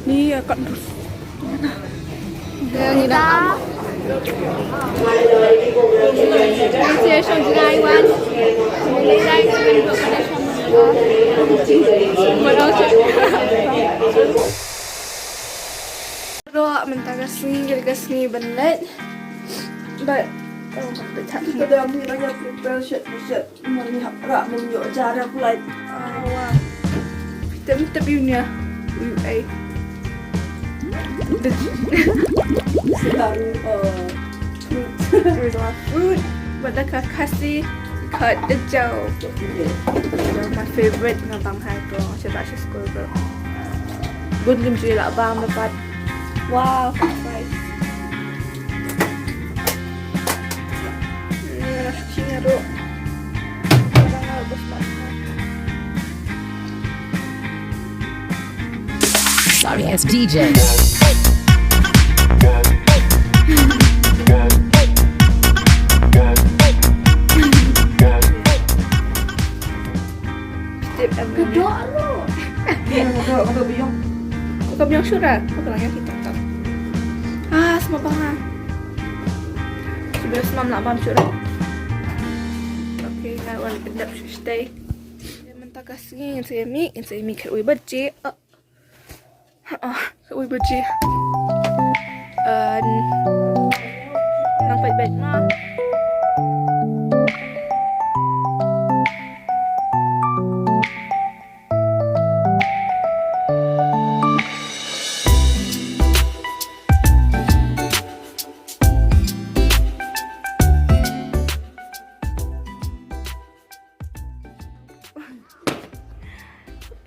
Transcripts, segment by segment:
Ni kat terus. Ni dah. Saya sudah Iwan. Mulai dari bentuk pada Roa mentara seni seni benet. But kita dah mulai prepare shirt melihat rak menunjuk cara pulai. Wah. Kita punya. Sedang there's a lot of fruit. But the kakasi cut the gel. My favorite ng Banghai ko. Siya siya school ko. Good lim siya bang dapat. Wow, nice. Ro. Sorry, it's DJ. Kedok lu. Kau biong. Kau biong sudah. Kau bilangnya kita tak. Semua bangan. Sudah semua nak bam sudah. Okay, now one end up stay. Mentah kasih yang saya mi kat ui baca. Kat ui baca. Nang baik-baik mah.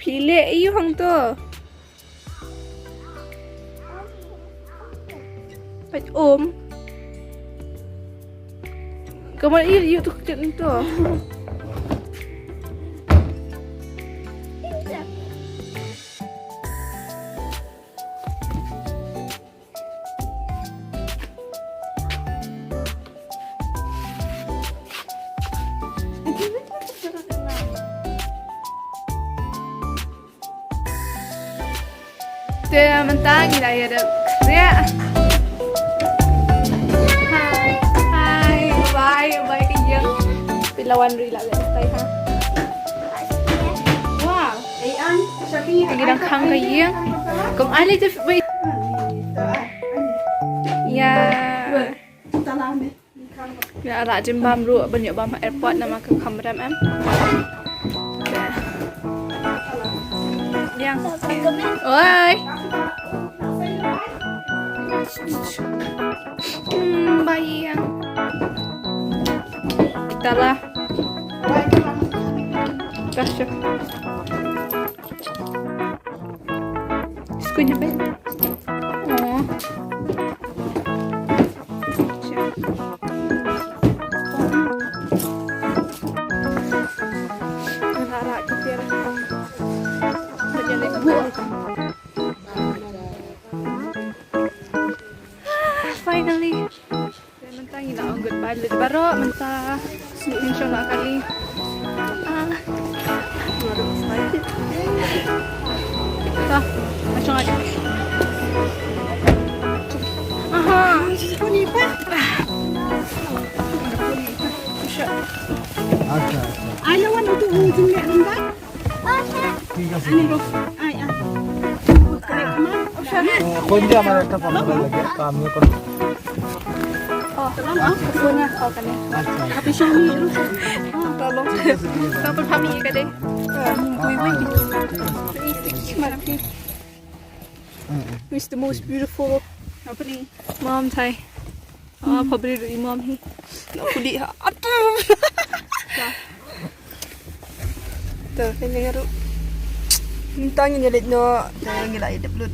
Pilih you hang tu. Pat Kamu you tu kerja tu. Dia mentang gila ya dah. Hai, bye kejang. Pilawan rila dah stay ha. Wow, an, sabi lagi dah khang kejang. Kung ali tu wait. Ya. Ya ada jembam ru banyak bam airport nama ke Kamram em. Yang. Oi. Bayi yang. Kita lah. Kasih. Skunya ben. Oh. Anak-anak kita lah. Berjalan buat. Finally. Saya mentah gila anggut balik baru mentah sneak inshallah kali. Baru excited. Dah, macam aja. Aha, puni apa? अच्छा I know one to ujung ni anda. ठीक है Ani roh. Ai. कौन सी हमारा একটা পাবো লাগে काम में कौन Punya kau kan ya. अच्छा Tapi Shami roh. Tolong. Kau berpami ke deh. Who's the most beautiful? Apa ni? Mom Thai. Probably the mom he. Nak kulit ha. Aduh. Tuh, ini ngaru. Mintanya nyelit no. Jangan ngelak hidup lut.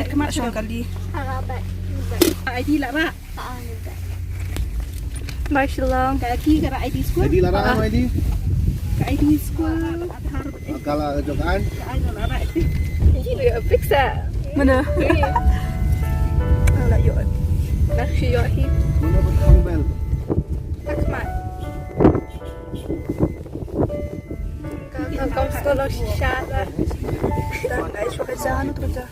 Kemat Semua kali. ID lah pak. Bye Shilong. Kaki kara ID school. ID larang apa ID ID school. kalau jokan Gila ya, fix that. Mana? Lah yuk. Dah yuk hi. mana betul bel Tak mat. Kau sekolah shisha lah. Dan guys, suka Saan tu kerja?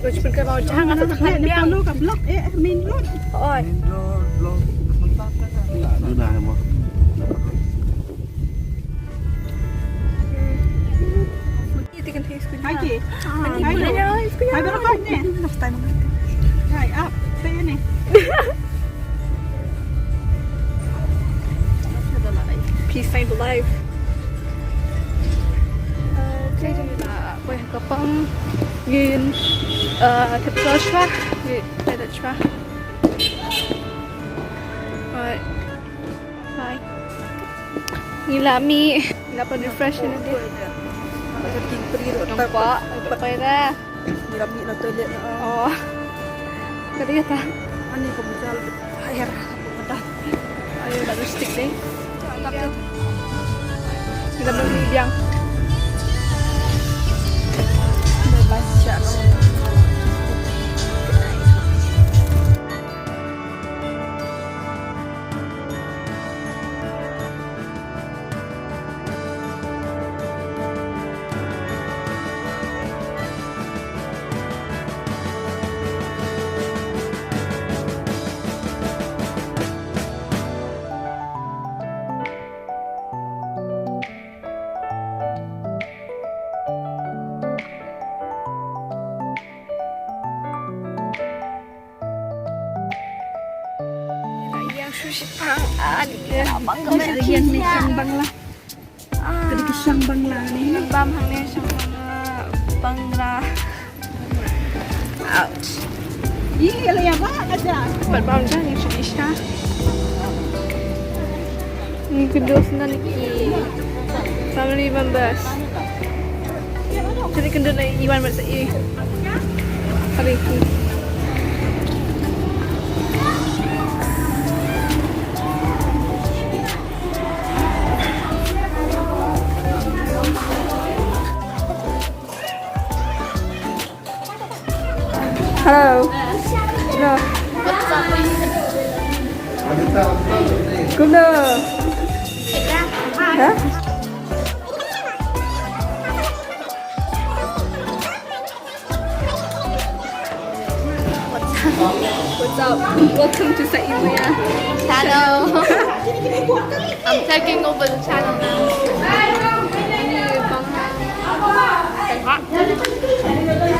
Lo cuma ke mau jangan atau tak dia. Follow kat blog main road. Oi. Doon na mo. Itu kan taste good. Hai ki. Hai boleh. Hai berapa ni? Dah time makan. Hai up. Saya ni. Peace sign life. Okay, jadi lah. Boleh kapang. Yun. Tepso chua. Yun. Ada chua. Alright. Bye. Ni lah mi. Dapat refresh ni dia. Macam king pergi tu Nampak. Pakai dah. Ni ramai nak toilet. Oh. Kata kata. Ani kau berjalan air. Apa dah? Ayo dah stick ni. Kita beli yang. Baca. Yang sushi pang ada. Abang Ada yang ni sambang lah. Ada kisang bangla ni. Bam hang ni sama bangla. Ouch. Iya lah ya bang aja. Buat bam dah ni sushi. Ni kedua senang ni. Family members. Jadi kena nak Iwan macam ini. Hari ini. Hello. No. Guna. Hah? What's up? Welcome to Saimaya channel. I'm taking over the channel now.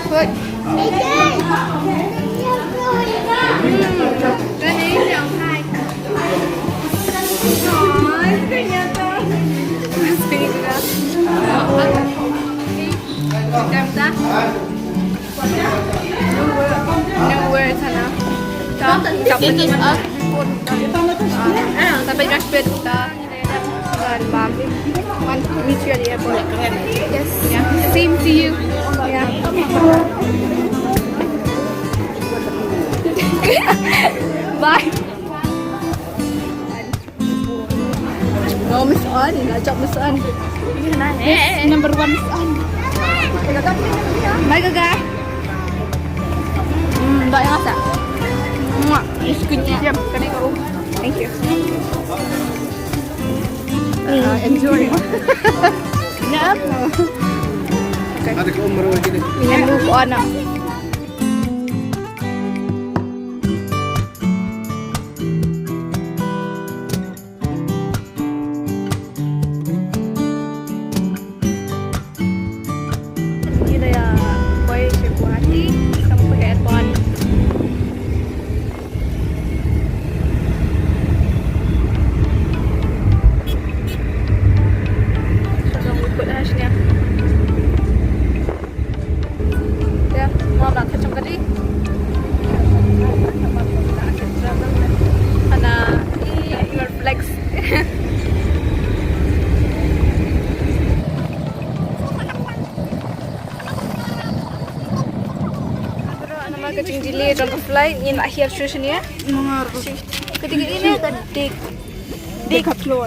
Good. Cái này là hai. Rồi, cái nhà tôi. Cảm giác. Nowhere sana. Cặp mình ở. Sampai Rashford kita dan Bam. Want to meet you at the airport. Yes. Yeah. Same to you. Yeah. Bye. No, Miss On. Ajak Miss On. Yes, number 1 Miss On. Bye, Gaga. Mbak yang masak. Muak. Iskunya. Siap. Kena kau. Thank you. Enjoy. Nyam. Ada ke umur lagi ni. Yang move on nak. Kucing jeli dalam flight ni nak akhir session ya. Ketiga ini ada Decathlon.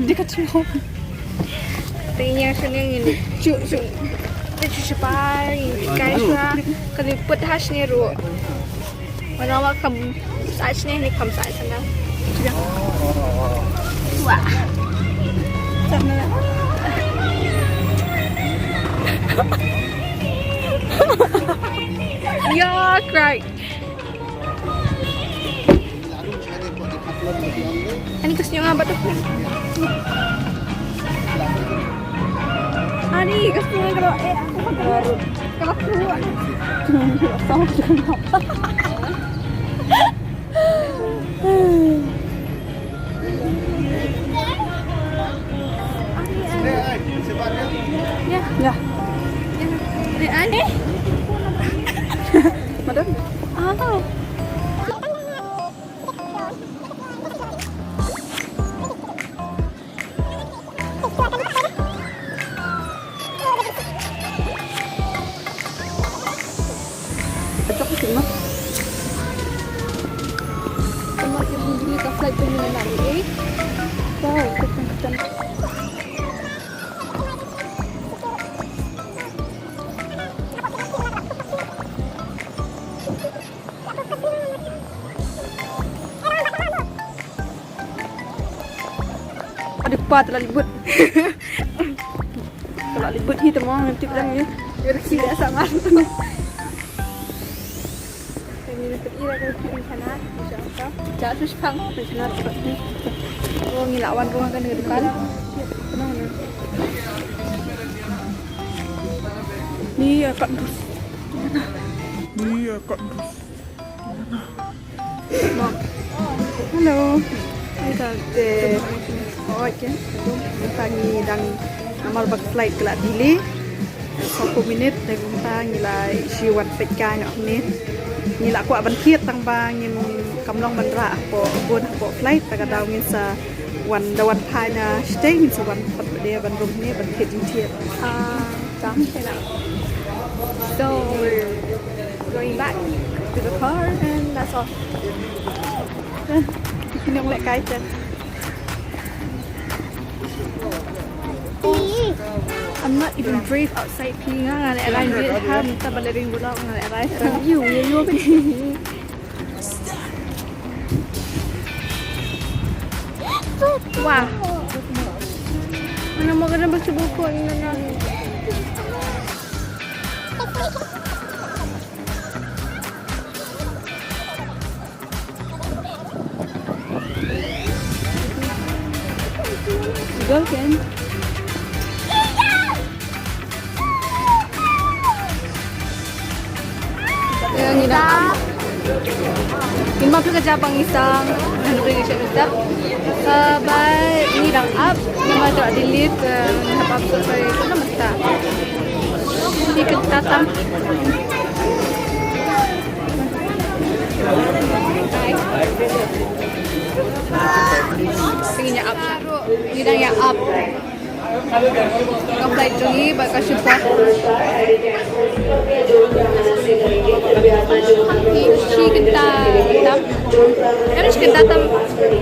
Decathlon. Tinggal sini ini. Itu siapa? Guys lah. Kalau put hash ni ru. Mana awak kam size ni kam size sana. Wah. Yeah, great. Ani kasi yung nga ba ito? Ani, kasi yung nga ako mag-aro. Kalakruwa. Ya. Ya. Ani? Madam. Oh. Cocok sih, Mas. Semakin beli ke flight pengen lagi. Wow, kencang. Aduh, pa telah libut. Telah libut hitam mau nanti bilangnya. Tidak sama. Ini kira kira sana, siapa? Jangan terus pang. Benar seperti. Oh, ngilawan rumah kan di depan. Iya, Kak Dus. Iya, Kak Dus. Halo. Hai tante. Oh, okay. Kami đang amal bak flight kelak delay. 20 minit dari kita ngilai siwat pekanya ni. Ngilak ku aban kiat tang bang ngin kamlong bandra po bon po flight ta daw ngin sa dawan phana stay ngin sa wan pat de ban rum ni ban kiat tiat. So we're going back to the car and that's all. Kinong lek kai chen. I'm not even brave outside peeing nga na airline Vietnam ta balaring bulak nga airline. You kan. Wah. Ano mo ganda ba subuko na na? Go kan. Yang nila. Lima puluh kejabang isang ano rin siya nagda. Sabay nirang up nama to delete hapap sa say na mata. Hindi ka tatam. Tingin niya up siya. Nirang niya up. Kapag jungi baka siya pa. She kita tam. Ano siya kita tam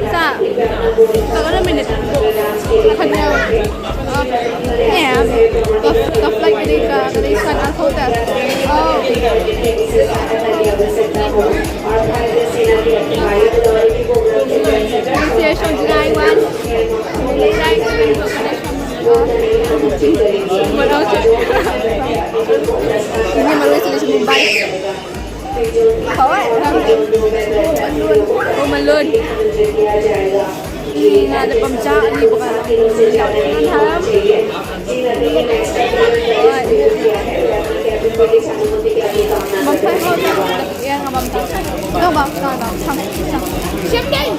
sa kagano minute. Kanya yeah. The flight dari San Alcoda. Oh. Station July 1. What else? Ini malu sila sa Mumbai. Oh, malun. Ini ada pemcaan ni bukan. Ham. Bangsa ko yang bangsa. No, bangsa na. Siyempre.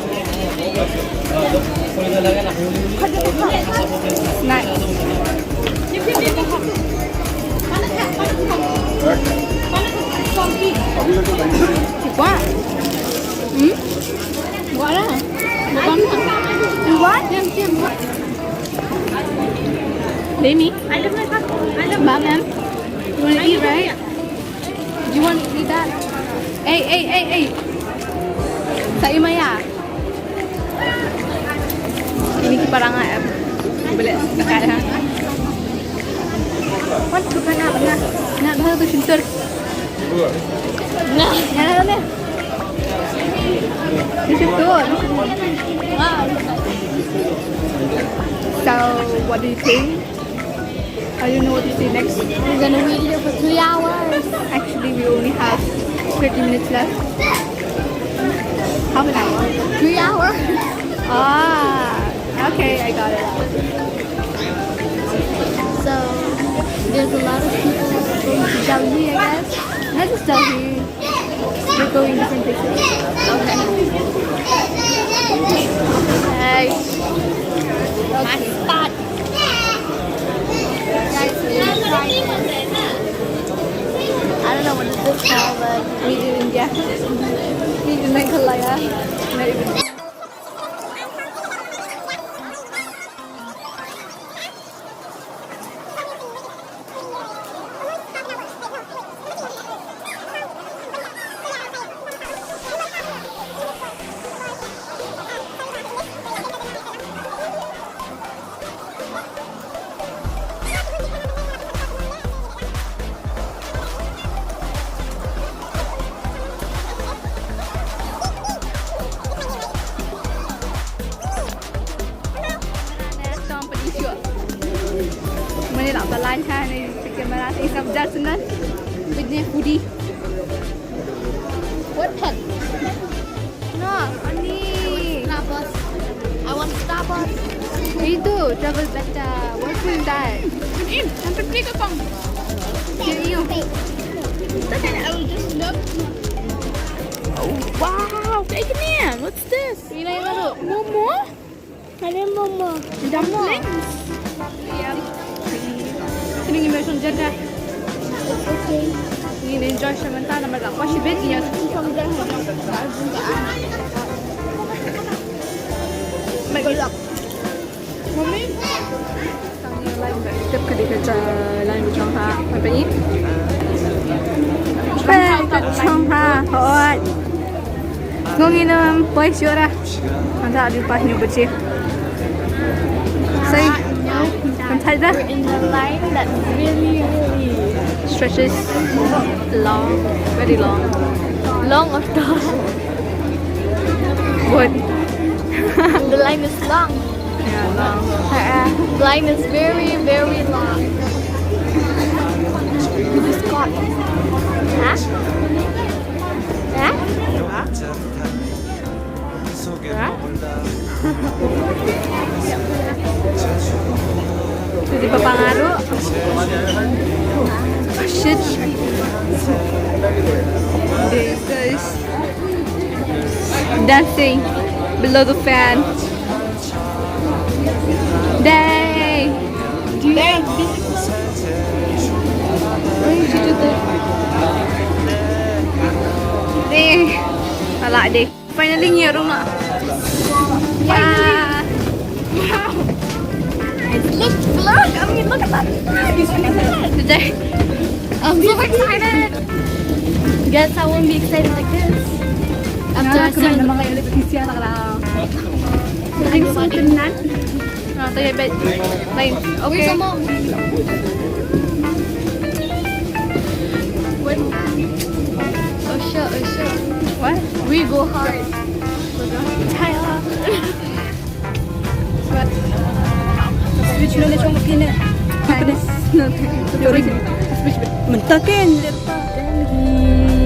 Nice. Quá. Quá đó. Một con hả? Quá. Xem. Demi. Mom, you want to eat, right? Do you want to eat that? Hey. Sa imaya. Ini kiparanga ya. Boleh dekat ha. What bukan nak benar. Nak bahasa tu cintur. Nah, yang mana? Di situ. So, what do you think? I don't know what to say next. We're gonna wait here for 3 hours. Actually, we only have 30 minutes left. Half an hour. 3 hours. Ah, okay, I got it. So there's a lot of people going to Delhi, I guess. Not just Delhi. We're going different places. Okay. Hey. My spot. Guys, we're trying. I don't know what is this called, but Meet in India. Meet in Meghalaya. Not even. Mana nak berlan ha ni kamera saya sabda sunan. Punya hoodie. what pen? No, ani. Starbucks. I want Starbucks. Itu travel beta. What's in that? Sampai beli ke bang? Here you. Takkan I will just look. Wow, kayak gini. What's this? Ini yang baru. Momo? Ada Momo. Dumplings. Yeah. Ini ngi macam jadah. Okay. Ini enjoy sementara nama tak pasti beti ya. Baiklah. Mami. Sang yang lain tak kita pergi kerja lain di Chongha. Apa ni? Chongha. Hot. Ngomongin boy siapa? Nanti ada pas ni baca. Say. Mentai dah. We're in the line that's really Stretches long, very long. long or tall. Good. The line is long. Yeah, long. The line is very, very long. This got. Huh? Huh? Jadi berpengaruh. Shit. These guys dancing below the fan. Day. Day. Alak deh. Finally near rumah. Yeah. Look! I mean, look at that! Today. I'm so excited! Guess I won't be excited like this. After I saw the kayo ulit kisya na lang. I'm so tenang. Tayo bed. Lain. Okay. Where's the mom? What? Oh sure. What? We go hard. Switch na lang siyang makina. Papanis. Sorry. Switch. Mentakin.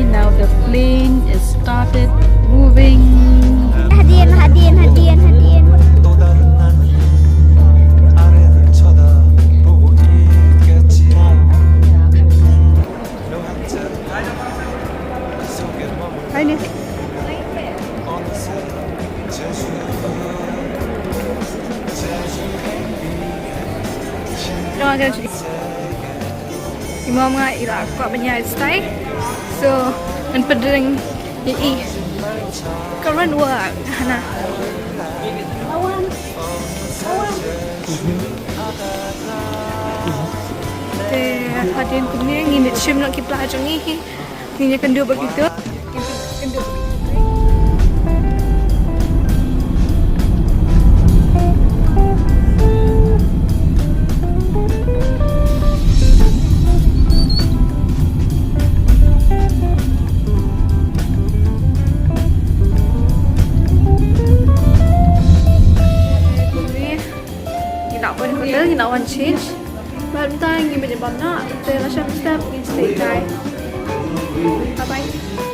Now the plane is started moving. Hadian. 또 다른 난 아래를 쳐다보고 있겠지 너 한자리 그 속에 머물러 Hi, 어느새 제주에 Terima kasih. Imam nga Iraq ko banyak style. So, ang pedring i karan wa hana. Hadirin ko ni nginit sim nak kita aja ni. Ni kendo begitu. Kendo. Kita one change. Bentar, ingin banyak banyak. Kita rasa mesti ingin stay. Bye bye.